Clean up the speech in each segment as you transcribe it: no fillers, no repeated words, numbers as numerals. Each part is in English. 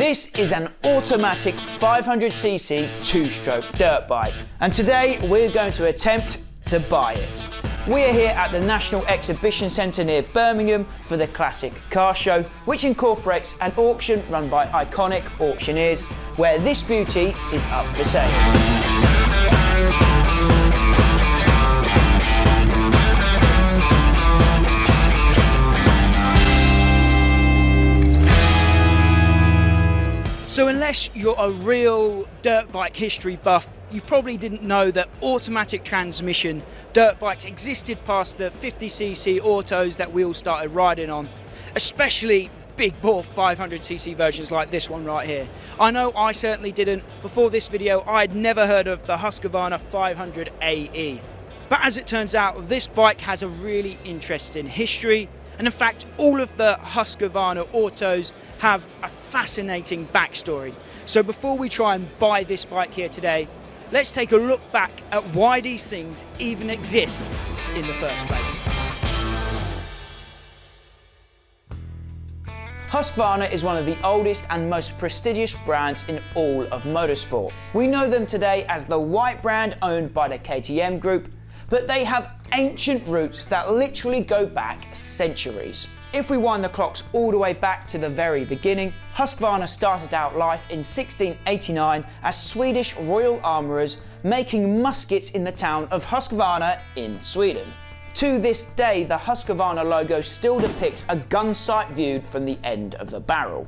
This is an automatic 500cc two-stroke dirt bike, and today we're going to attempt to buy it. We are here at the National Exhibition Centre near Birmingham for the Classic Car Show, which incorporates an auction run by iconic auctioneers, where this beauty is up for sale. So unless you're a real dirt bike history buff, you probably didn't know that automatic transmission dirt bikes existed past the 50cc autos that we all started riding on, especially big bore 500cc versions like this one right here. I know I certainly didn't. Before this video, I'd never heard of the Husqvarna 500 AE. But as it turns out, this bike has a really interesting history. And in fact, all of the Husqvarna autos have a fascinating backstory. So before we try and buy this bike here today, let's take a look back at why these things even exist in the first place. Husqvarna is one of the oldest and most prestigious brands in all of motorsport. We know them today as the white brand owned by the KTM Group, but they have ancient roots that literally go back centuries. If we wind the clocks all the way back to the very beginning, Husqvarna started out life in 1689 as Swedish royal armourers making muskets in the town of Husqvarna in Sweden. To this day, the Husqvarna logo still depicts a gun sight viewed from the end of the barrel.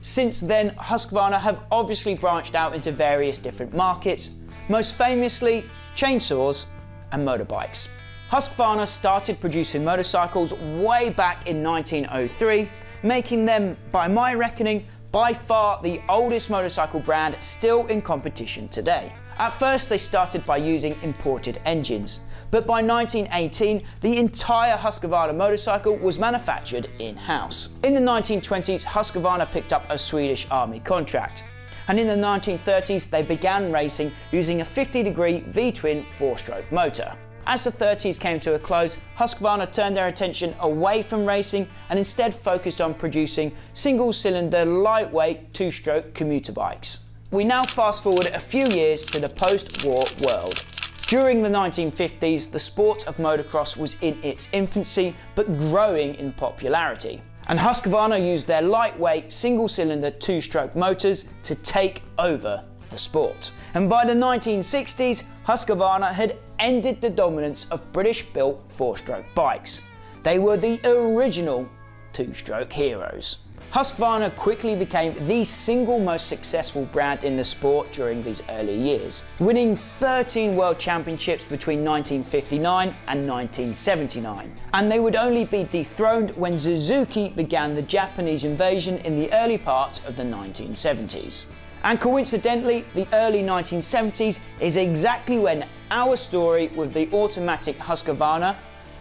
Since then, Husqvarna have obviously branched out into various different markets, most famously chainsaws and motorbikes. Husqvarna started producing motorcycles way back in 1903, making them, by my reckoning, by far the oldest motorcycle brand still in competition today. At first they started by using imported engines, but by 1918 the entire Husqvarna motorcycle was manufactured in-house. In the 1920s, Husqvarna picked up a Swedish army contract, and in the 1930s they began racing using a 50-degree V-twin 4-stroke motor. As the 30s came to a close, Husqvarna turned their attention away from racing and instead focused on producing single-cylinder, lightweight, two-stroke commuter bikes. We now fast forward a few years to the post-war world. During the 1950s, the sport of motocross was in its infancy, but growing in popularity. And Husqvarna used their lightweight, single-cylinder, two-stroke motors to take over the sport. And by the 1960s, Husqvarna had ended the dominance of British-built four-stroke bikes. They were the original two-stroke heroes. Husqvarna quickly became the single most successful brand in the sport during these early years, winning 13 world championships between 1959 and 1979. And they would only be dethroned when Suzuki began the Japanese invasion in the early part of the 1970s. And coincidentally, the early 1970s is exactly when our story with the automatic Husqvarna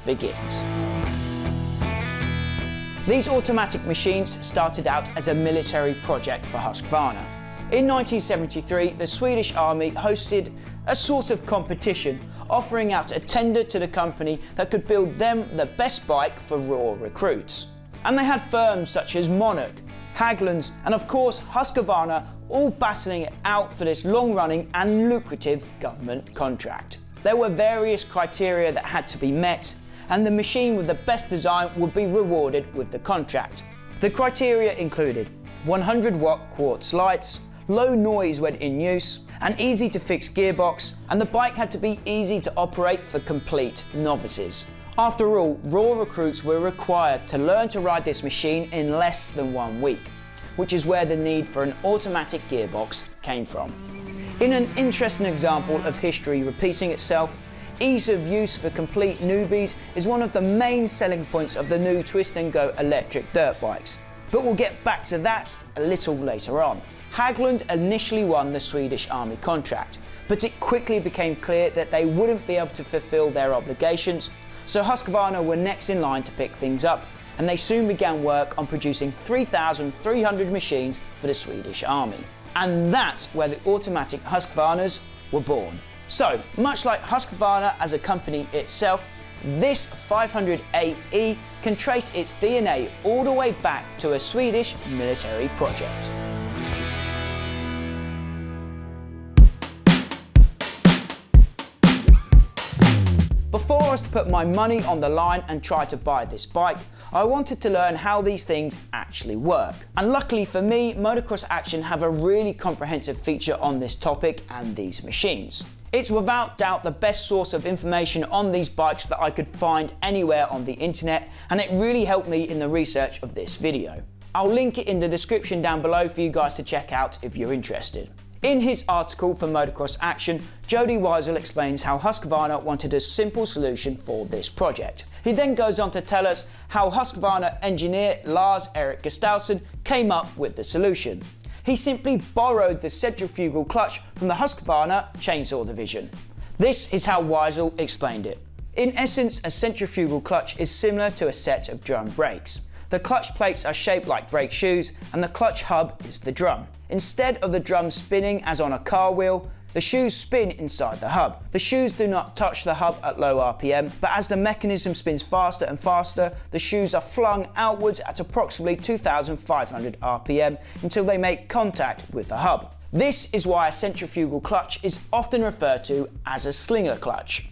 begins. These automatic machines started out as a military project for Husqvarna. In 1973, the Swedish Army hosted a sort of competition, offering out a tender to the company that could build them the best bike for raw recruits. And they had firms such as Monarch, Hägglunds, and of course Husqvarna all battling it out for this long-running and lucrative government contract. There were various criteria that had to be met, and the machine with the best design would be rewarded with the contract. The criteria included 100-watt quartz lights, low noise when in use, an easy-to-fix gearbox, and the bike had to be easy to operate for complete novices. After all, raw recruits were required to learn to ride this machine in less than 1 week, which is where the need for an automatic gearbox came from. In an interesting example of history repeating itself, ease of use for complete newbies is one of the main selling points of the new Twist & Go electric dirt bikes. But we'll get back to that a little later on. Hägglund initially won the Swedish Army contract, but it quickly became clear that they wouldn't be able to fulfill their obligations, so Husqvarna were next in line to pick things up, and they soon began work on producing 3,300 machines for the Swedish Army. And that's where the automatic Husqvarnas were born. So, much like Husqvarna as a company itself, this 500 AE can trace its DNA all the way back to a Swedish military project. was to put my money on the line and try to buy this bike, I wanted to learn how these things actually work. And luckily for me, Motocross Action have a really comprehensive feature on this topic and these machines. It's without doubt the best source of information on these bikes that I could find anywhere on the internet, and it really helped me in the research of this video. I'll link it in the description down below for you guys to check out if you're interested. In his article for Motocross Action, Jody Weisel explains how Husqvarna wanted a simple solution for this project. He then goes on to tell us how Husqvarna engineer Lars Erik Gustafsson came up with the solution. He simply borrowed the centrifugal clutch from the Husqvarna chainsaw division. This is how Weisel explained it. In essence, a centrifugal clutch is similar to a set of drum brakes. The clutch plates are shaped like brake shoes, and the clutch hub is the drum. Instead of the drum spinning as on a car wheel, the shoes spin inside the hub. The shoes do not touch the hub at low RPM, but as the mechanism spins faster and faster, the shoes are flung outwards at approximately 2,500 RPM until they make contact with the hub. This is why a centrifugal clutch is often referred to as a slinger clutch.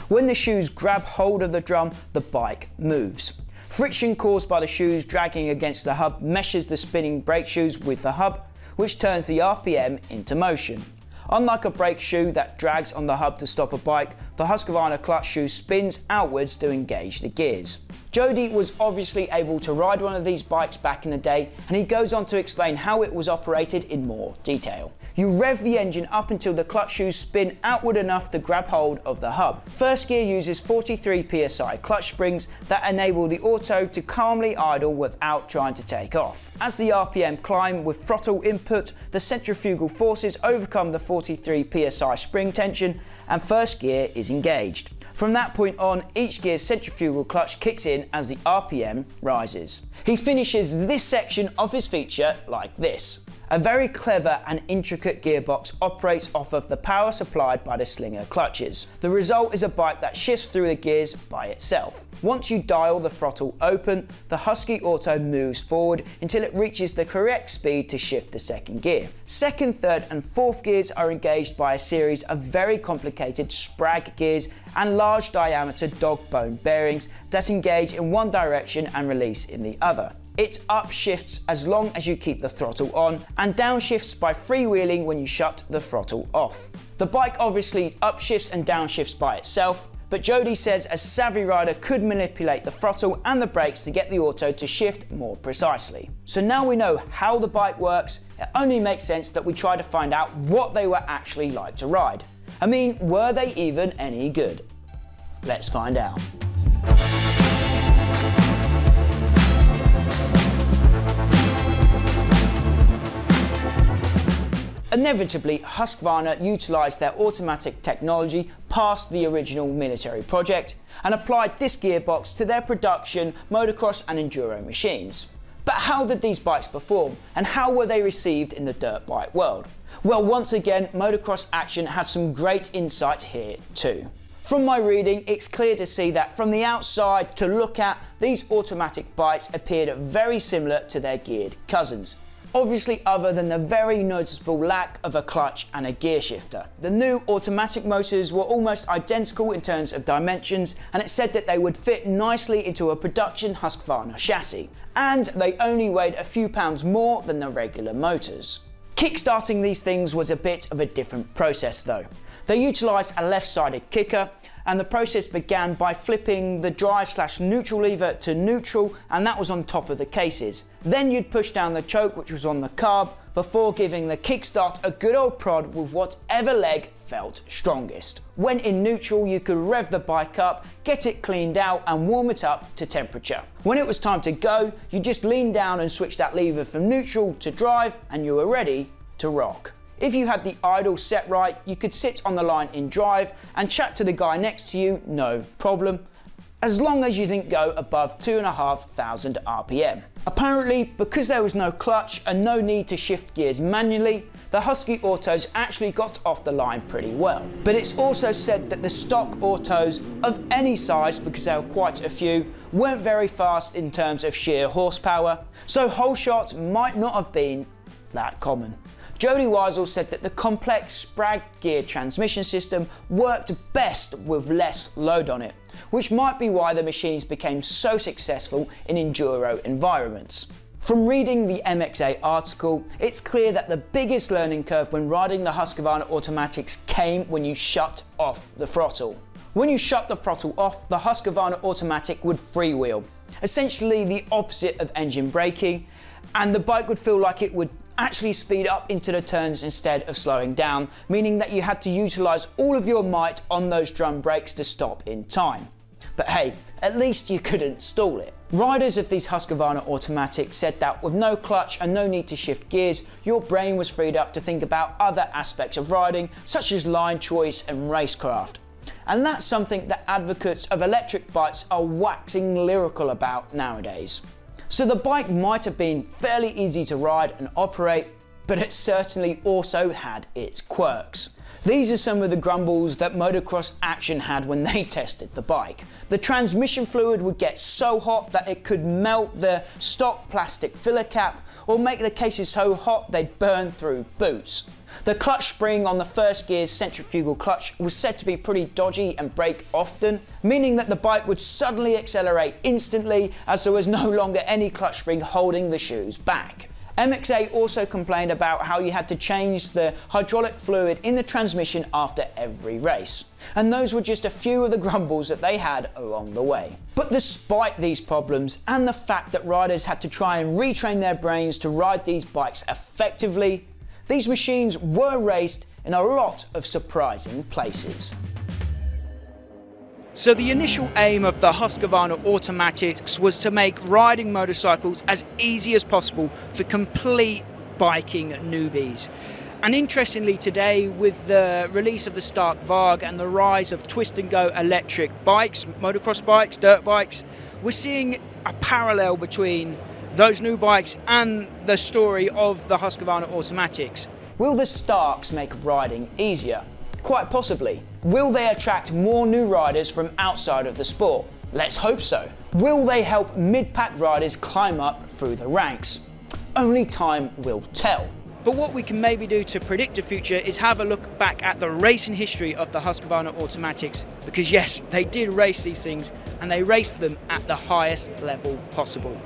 When the shoes grab hold of the drum, the bike moves. Friction caused by the shoes dragging against the hub meshes the spinning brake shoes with the hub, which turns the RPM into motion. Unlike a brake shoe that drags on the hub to stop a bike, the Husqvarna clutch shoe spins outwards to engage the gears. Jody was obviously able to ride one of these bikes back in the day, and he goes on to explain how it was operated in more detail. You rev the engine up until the clutch shoes spin outward enough to grab hold of the hub. First gear uses 43 psi clutch springs that enable the auto to calmly idle without trying to take off. As the RPM climb with throttle input, the centrifugal forces overcome the 43 psi spring tension and first gear is engaged. From that point on, each gear's centrifugal clutch kicks in as the RPM rises. He finishes this section of his feature like this. A very clever and intricate gearbox operates off of the power supplied by the slinger clutches. The result is a bike that shifts through the gears by itself. Once you dial the throttle open, the Husky Auto moves forward until it reaches the correct speed to shift to second gear. Second, third and fourth gears are engaged by a series of very complicated sprag gears and large diameter dog bone bearings that engage in one direction and release in the other. It upshifts as long as you keep the throttle on, and downshifts by freewheeling when you shut the throttle off. The bike obviously upshifts and downshifts by itself, but Jody says a savvy rider could manipulate the throttle and the brakes to get the auto to shift more precisely. So now we know how the bike works, it only makes sense that we try to find out what they were actually like to ride. I mean, were they even any good? Let's find out. Inevitably, Husqvarna utilised their automatic technology past the original military project and applied this gearbox to their production motocross and enduro machines. But how did these bikes perform, and how were they received in the dirt bike world? Well, once again, Motocross Action have some great insight here too. From my reading, it's clear to see that from the outside to look at, these automatic bikes appeared very similar to their geared cousins. Obviously, other than the very noticeable lack of a clutch and a gear shifter. The new automatic motors were almost identical in terms of dimensions, and it said that they would fit nicely into a production Husqvarna chassis, and they only weighed a few pounds more than the regular motors. Kickstarting these things was a bit of a different process though. They utilised a left-sided kicker, and the process began by flipping the drive/neutral lever to neutral, and that was on top of the cases. Then you'd push down the choke, which was on the carb, before giving the kickstart a good old prod with whatever leg felt strongest. When in neutral, you could rev the bike up, get it cleaned out and warm it up to temperature. When it was time to go, you just lean down and switch that lever from neutral to drive and you were ready to rock. If you had the idle set right, you could sit on the line in drive and chat to the guy next to you, no problem, as long as you didn't go above 2,500 RPM. Apparently, because there was no clutch and no need to shift gears manually, the Husky Autos actually got off the line pretty well. But it's also said that the stock autos of any size, because there were quite a few, weren't very fast in terms of sheer horsepower, so whole shots might not have been that common. Jody Weisel said that the complex Sprag gear transmission system worked best with less load on it, which might be why the machines became so successful in enduro environments. From reading the MX8 article, it's clear that the biggest learning curve when riding the Husqvarna automatics came when you shut off the throttle. When you shut the throttle off, the Husqvarna automatic would freewheel, essentially the opposite of engine braking, and the bike would feel like it would actually speed up into the turns instead of slowing down, meaning that you had to utilize all of your might on those drum brakes to stop in time. But hey, at least you couldn't stall it. Riders of these Husqvarna automatics said that with no clutch and no need to shift gears, your brain was freed up to think about other aspects of riding, such as line choice and racecraft. And that's something that advocates of electric bikes are waxing lyrical about nowadays. So the bike might have been fairly easy to ride and operate, but it certainly also had its quirks. These are some of the grumbles that Motocross Action had when they tested the bike. The transmission fluid would get so hot that it could melt the stock plastic filler cap or make the cases so hot they'd burn through boots. The clutch spring on the first gear's centrifugal clutch was said to be pretty dodgy and break often, meaning that the bike would suddenly accelerate instantly as there was no longer any clutch spring holding the shoes back. MX8 also complained about how you had to change the hydraulic fluid in the transmission after every race. And those were just a few of the grumbles that they had along the way. But despite these problems and the fact that riders had to try and retrain their brains to ride these bikes effectively, these machines were raced in a lot of surprising places. So the initial aim of the Husqvarna automatics was to make riding motorcycles as easy as possible for complete biking newbies. And interestingly today, with the release of the Stark Varg and the rise of twist and go electric bikes, motocross bikes, dirt bikes, we're seeing a parallel between those new bikes and the story of the Husqvarna automatics. Will the Starks make riding easier? Quite possibly. Will they attract more new riders from outside of the sport? Let's hope so. Will they help mid-pack riders climb up through the ranks? Only time will tell. But what we can maybe do to predict the future is have a look back at the racing history of the Husqvarna automatics, because yes, they did race these things and they raced them at the highest level possible.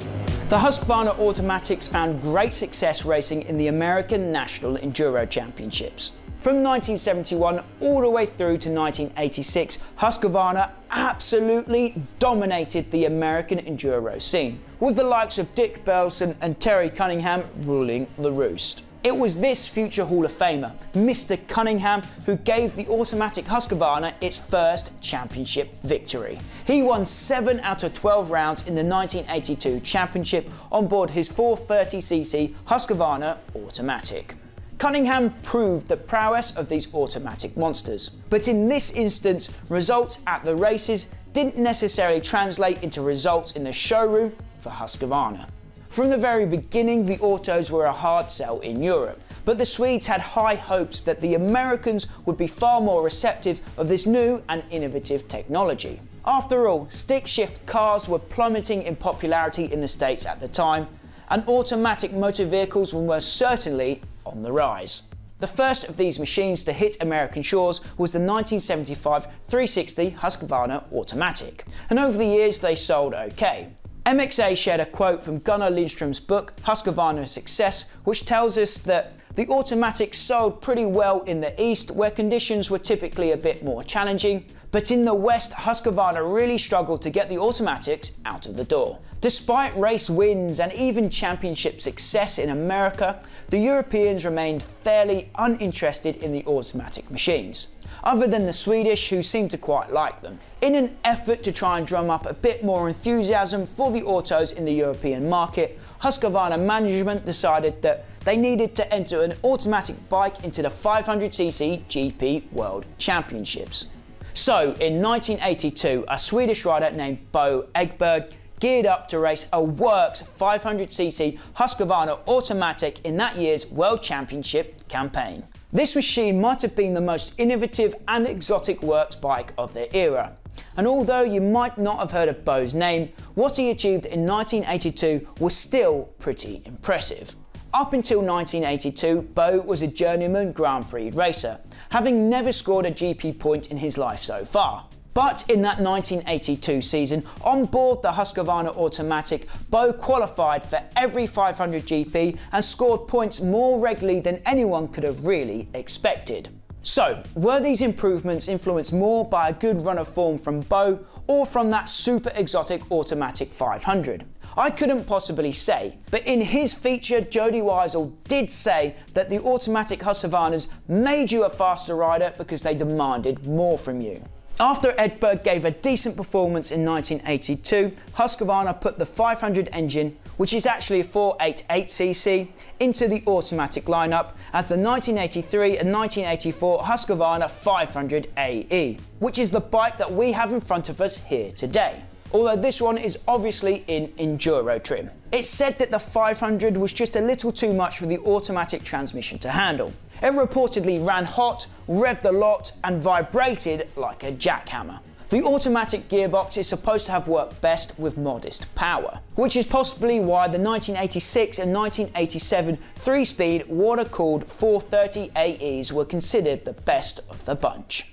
The Husqvarna automatics found great success racing in the American National Enduro Championships. From 1971 all the way through to 1986, Husqvarna absolutely dominated the American enduro scene, with the likes of Dick Burleson and Terry Cunningham ruling the roost. It was this future Hall of Famer, Mr. Cunningham, who gave the automatic Husqvarna its first championship victory. He won 7 out of 12 rounds in the 1982 championship on board his 430cc Husqvarna automatic. Cunningham proved the prowess of these automatic monsters. But in this instance, results at the races didn't necessarily translate into results in the showroom for Husqvarna. From the very beginning, the autos were a hard sell in Europe, but the Swedes had high hopes that the Americans would be far more receptive of this new and innovative technology. After all, stick-shift cars were plummeting in popularity in the States at the time, and automatic motor vehicles were most certainly on the rise. The first of these machines to hit American shores was the 1975 360 Husqvarna automatic, and over the years they sold okay. MXA shared a quote from Gunnar Lindström's book Husqvarna's Success, which tells us that the automatic sold pretty well in the East, where conditions were typically a bit more challenging, but in the West, Husqvarna really struggled to get the automatics out of the door. Despite race wins and even championship success in America, the Europeans remained fairly uninterested in the automatic machines, other than the Swedish, who seemed to quite like them. In an effort to try and drum up a bit more enthusiasm for the autos in the European market, Husqvarna management decided that they needed to enter an automatic bike into the 500cc GP World Championships. So in 1982, a Swedish rider named Bo Egberg geared up to race a works 500cc Husqvarna automatic in that year's World Championship campaign. This machine might have been the most innovative and exotic works bike of their era. And although you might not have heard of Bo's name, what he achieved in 1982 was still pretty impressive. Up until 1982, Bo was a journeyman Grand Prix racer, having never scored a GP point in his life so far. But in that 1982 season, on board the Husqvarna Automatic, Bo qualified for every 500 GP and scored points more regularly than anyone could have really expected. So, were these improvements influenced more by a good run of form from Bo or from that super exotic Automatic 500? I couldn't possibly say, but in his feature, Jody Weisel did say that the Automatic Husqvarnas made you a faster rider because they demanded more from you. After Edberg gave a decent performance in 1982, Husqvarna put the 500 engine, which is actually a 488cc, into the automatic lineup as the 1983 and 1984 Husqvarna 500 AE, which is the bike that we have in front of us here today. Although this one is obviously in enduro trim. It's said that the 500 was just a little too much for the automatic transmission to handle. It reportedly ran hot, revved a lot, and vibrated like a jackhammer. The automatic gearbox is supposed to have worked best with modest power, which is possibly why the 1986 and 1987 3-speed water-cooled 430 AEs were considered the best of the bunch.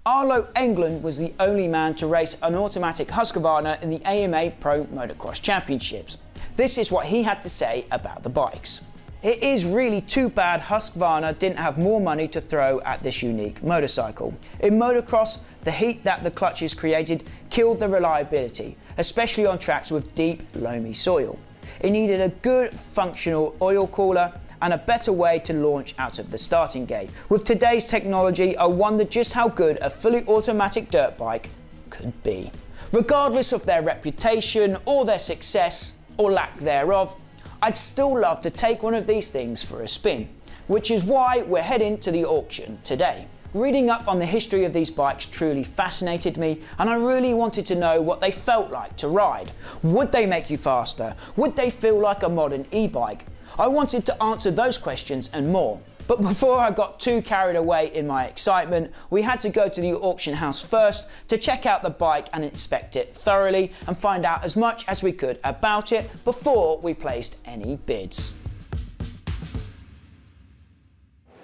Arlo England was the only man to race an automatic Husqvarna in the AMA Pro Motocross Championships. This is what he had to say about the bikes. It is really too bad Husqvarna didn't have more money to throw at this unique motorcycle. In motocross, the heat that the clutches created killed the reliability, especially on tracks with deep, loamy soil. It needed a good, functional oil cooler and a better way to launch out of the starting gate. With today's technology, I wonder just how good a fully automatic dirt bike could be. Regardless of their reputation or their success, or lack thereof, I'd still love to take one of these things for a spin, which is why we're heading to the auction today. Reading up on the history of these bikes truly fascinated me, and I really wanted to know what they felt like to ride. Would they make you faster? Would they feel like a modern e-bike? I wanted to answer those questions and more. But before I got too carried away in my excitement, we had to go to the auction house first to check out the bike and inspect it thoroughly and find out as much as we could about it before we placed any bids.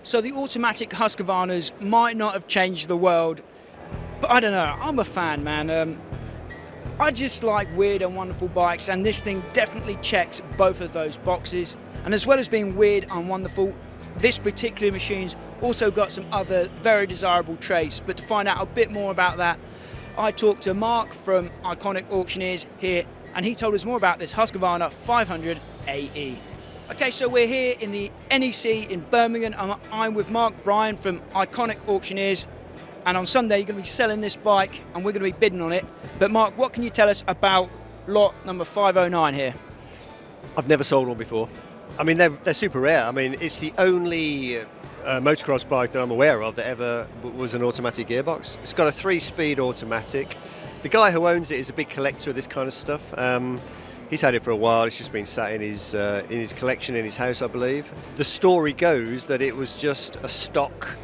So the automatic Husqvarnas might not have changed the world, but I don't know, I'm a fan, man. I just like weird and wonderful bikes, and this thing definitely checks both of those boxes. And as well as being weird and wonderful, this particular machine's also got some other very desirable traits. But to find out a bit more about that, I talked to Mark from Iconic Auctioneers here, and he told us more about this Husqvarna 500 AE. Okay, so we're here in the NEC in Birmingham. I'm with Mark Bryan from Iconic Auctioneers, and on Sunday you're going to be selling this bike and we're going to be bidding on it. But Mark, what can you tell us about lot number 509 here? I've never sold one before. I mean, they're super rare. I mean, it's the only motocross bike that I'm aware of that ever was an automatic gearbox. It's got a 3-speed automatic. The guy who owns it is a big collector of this kind of stuff. He's had it for a while. It's just been sat in his collection in his house, I believe. The story goes that it was just a stock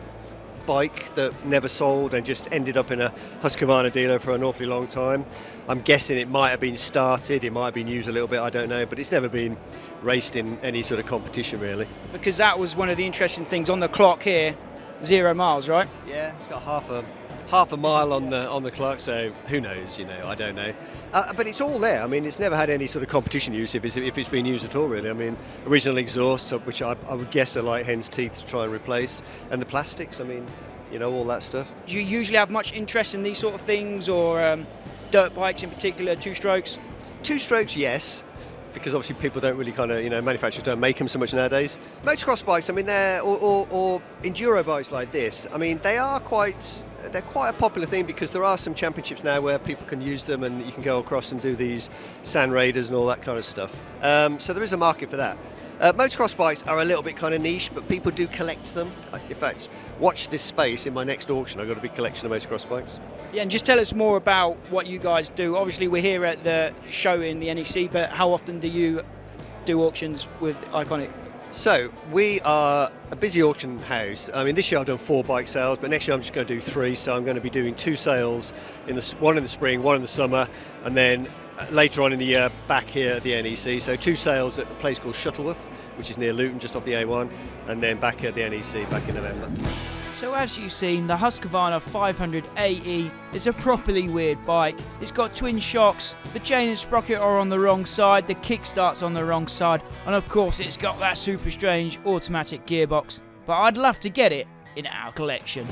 bike that never sold and just ended up in a Husqvarna dealer for an awfully long time. I'm guessing it might have been started, it might have been used a little bit, I don't know, but it's never been raced in any sort of competition really. Because that was one of the interesting things on the clock here, 0 miles, right? Yeah, it's got half a mile on the clock, so who knows, you know, I don't know. But it's all there. I mean, it's never had any sort of competition use if it's been used at all, really. I mean, original exhaust, which I would guess are like hen's teeth to try and replace, and the plastics, I mean, you know, all that stuff. Do you usually have much interest in these sort of things, or dirt bikes in particular, 2-strokes? 2-strokes, yes, because obviously people don't really kind of, you know, manufacturers don't make them so much nowadays. Motocross bikes, I mean, or enduro bikes like this, I mean, they're quite a popular thing because there are some championships now where people can use them and you can go across and do these sand raiders and all that kind of stuff. So there is a market for that. Motocross bikes are a little bit kind of niche, but people do collect them. In fact, watch this space. In my next auction, I've got a big collection of motocross bikes. Yeah, and just tell us more about what you guys do. Obviously, we're here at the show in the NEC, but how often do you do auctions with Iconic? So, we are a busy auction house. I mean, this year I've done 4 bike sales, but next year I'm just going to do 3. So I'm going to be doing 2 sales, one in the spring, one in the summer, and then later on in the year back here at the NEC. So 2 sales at a place called Shuttleworth, which is near Luton, just off the A1, and then back at the NEC back in November. So as you've seen, the Husqvarna 500 AE is a properly weird bike. It's got twin shocks, the chain and sprocket are on the wrong side, the kickstart's on the wrong side, and of course it's got that super strange automatic gearbox. But I'd love to get it in our collection.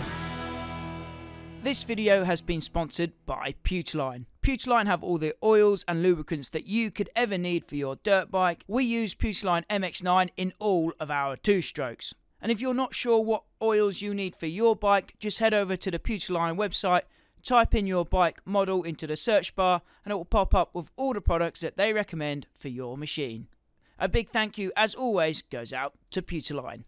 This video has been sponsored by Putoline. Putoline have all the oils and lubricants that you could ever need for your dirt bike. We use Putoline MX9 in all of our 2-strokes. And if you're not sure what oils you need for your bike, just head over to the Putoline website, type in your bike model into the search bar, and it will pop up with all the products that they recommend for your machine. A big thank you, as always, goes out to Putoline.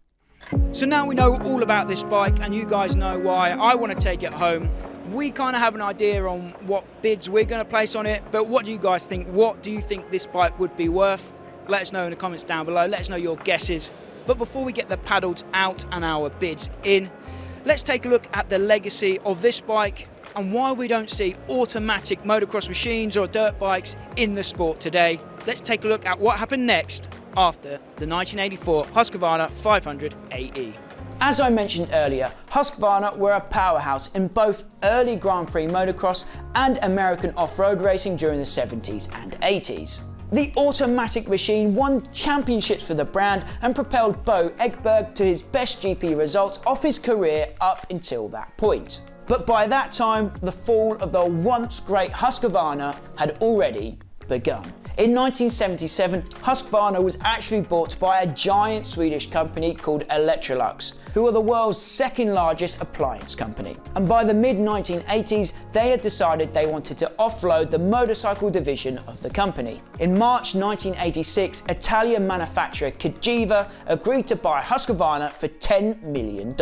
So now we know all about this bike, and you guys know why I want to take it home. We kind of have an idea on what bids we're going to place on it, but what do you guys think? What do you think this bike would be worth? Let us know in the comments down below. Let us know your guesses. But before we get the paddles out and our bids in, let's take a look at the legacy of this bike and why we don't see automatic motocross machines or dirt bikes in the sport today. Let's take a look at what happened next after the 1984 Husqvarna 500 AE. As I mentioned earlier, Husqvarna were a powerhouse in both early Grand Prix motocross and American off-road racing during the 70s and 80s. The automatic machine won championships for the brand and propelled Bo Ekberg to his best GP results of his career up until that point. But by that time, the fall of the once great Husqvarna had already begun. In 1977, Husqvarna was actually bought by a giant Swedish company called Electrolux, who are the world's second largest appliance company. And by the mid-1980s, they had decided they wanted to offload the motorcycle division of the company. In March 1986, Italian manufacturer Cagiva agreed to buy Husqvarna for $10 million,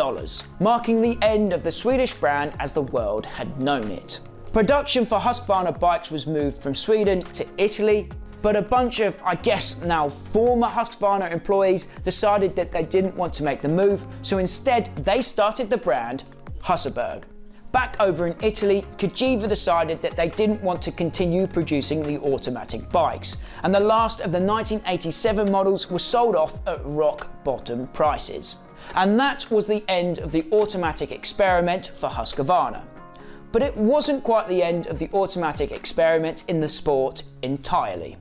marking the end of the Swedish brand as the world had known it. Production for Husqvarna bikes was moved from Sweden to Italy, but a bunch of, I guess now former Husqvarna employees decided that they didn't want to make the move, so instead they started the brand Husqvarna. Back over in Italy, Cagiva decided that they didn't want to continue producing the automatic bikes, and the last of the 1987 models were sold off at rock bottom prices. And that was the end of the automatic experiment for Husqvarna. But it wasn't quite the end of the automatic experiment in the sport entirely.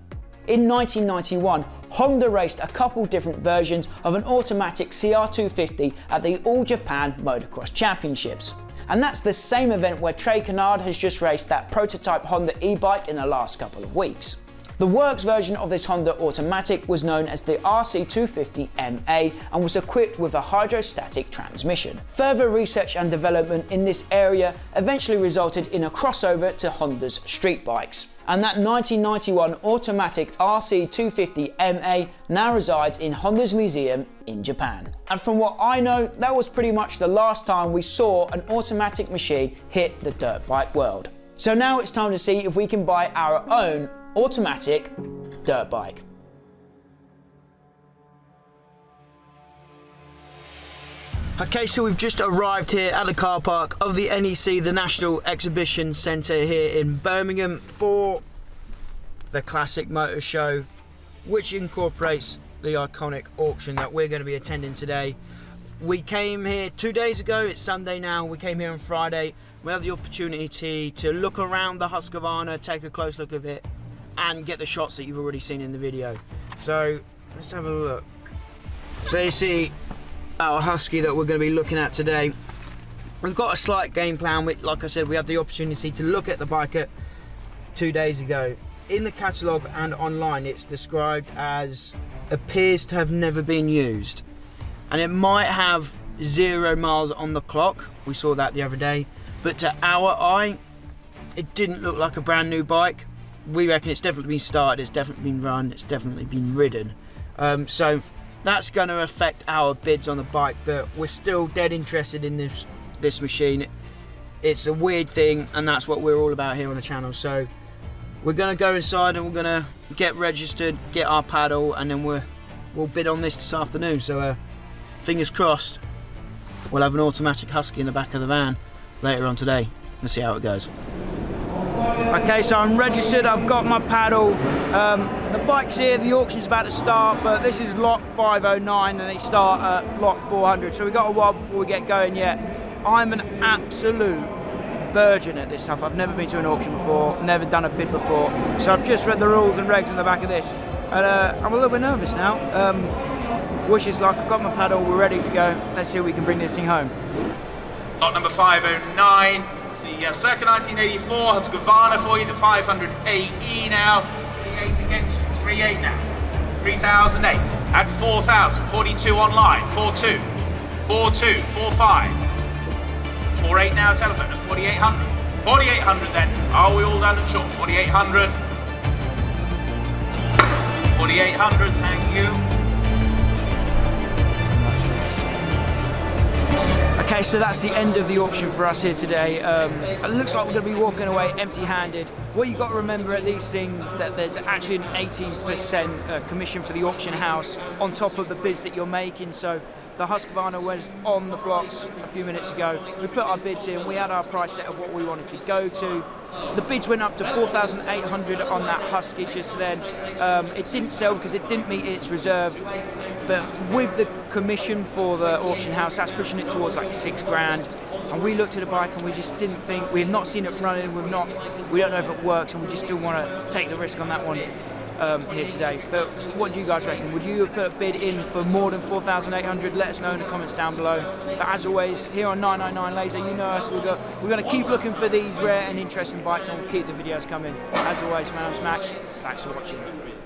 In 1991, Honda raced a couple different versions of an automatic CR250 at the All Japan Motocross Championships. And that's the same event where Trey Canard has just raced that prototype Honda e-bike in the last couple of weeks. The works version of this Honda automatic was known as the RC250MA and was equipped with a hydrostatic transmission. Further research and development in this area eventually resulted in a crossover to Honda's street bikes. And that 1991 automatic RC250MA now resides in Honda's museum in Japan. And from what I know, that was pretty much the last time we saw an automatic machine hit the dirt bike world. So now it's time to see if we can buy our own automatic dirt bike. Okay, so we've just arrived here at the car park of the NEC, the National Exhibition Centre here in Birmingham, for the Classic Motor Show, which incorporates the iconic auction that we're going to be attending today. We came here 2 days ago, it's Sunday now, we came here on Friday. We had the opportunity to look around the Husqvarna, take a close look of it, and get the shots that you've already seen in the video. So let's have a look. So you see our Husky that we're going to be looking at today. We've got a slight game plan. Like I said, we had the opportunity to look at the bike 2 days ago. In the catalogue and online, it's described as appears to have never been used, and it might have 0 miles on the clock. We saw that the other day, but to our eye, it didn't look like a brand new bike. We reckon it's definitely been started, it's definitely been run, it's definitely been ridden. So that's going to affect our bids on the bike, but we're still dead interested in this machine. It's a weird thing, and that's what we're all about here on the channel. So we're going to go inside and we're going to get registered, get our paddle, and then we'll bid on this afternoon. So fingers crossed, we'll have an automatic Husky in the back of the van later on today. Let's see how it goes. Okay, so I'm registered, I've got my paddle. The bike's here, the auction's about to start, but this is lot 509 and they start at lot 400, so we've got a while before we get going yet. I'm an absolute virgin at this stuff. I've never been to an auction before, never done a bid before, so I've just read the rules and regs on the back of this, and I'm a little bit nervous now. Wish us luck, I've got my paddle, we're ready to go. Let's see if we can bring this thing home. Lot number 509. The circa 1984 Husqvarna for you, the 500 AE now. 38 against 38 now. 3008 at 4,000. 42 online. 42. 42. 45. 48 now telephone at 4,800. 4,800 then. Are we all done and short? 4,800. 4,800. Thank you. Okay, so that's the end of the auction for us here today. It looks like we're going to be walking away empty-handed. What you've got to remember at these things, that there's actually an 18% commission for the auction house on top of the bids that you're making. So the Husqvarna was on the blocks a few minutes ago. We put our bids in, we had our price set of what we wanted to go to. The bids went up to 4,800 on that Husky just then. It didn't sell because it didn't meet its reserve, but with the commission for the auction house, that's pushing it towards like 6 grand. And we looked at the bike and we just didn't think, we have not seen it running, we don't know if it works, and we just don't want to take the risk on that one here today. But what do you guys reckon? Would you have put a bid in for more than 4,800? Let us know in the comments down below. But as always, here on 999 Laser, you know us, we're going to keep looking for these rare and interesting bikes, and we'll keep the videos coming. As always, my name's Max. Thanks for watching.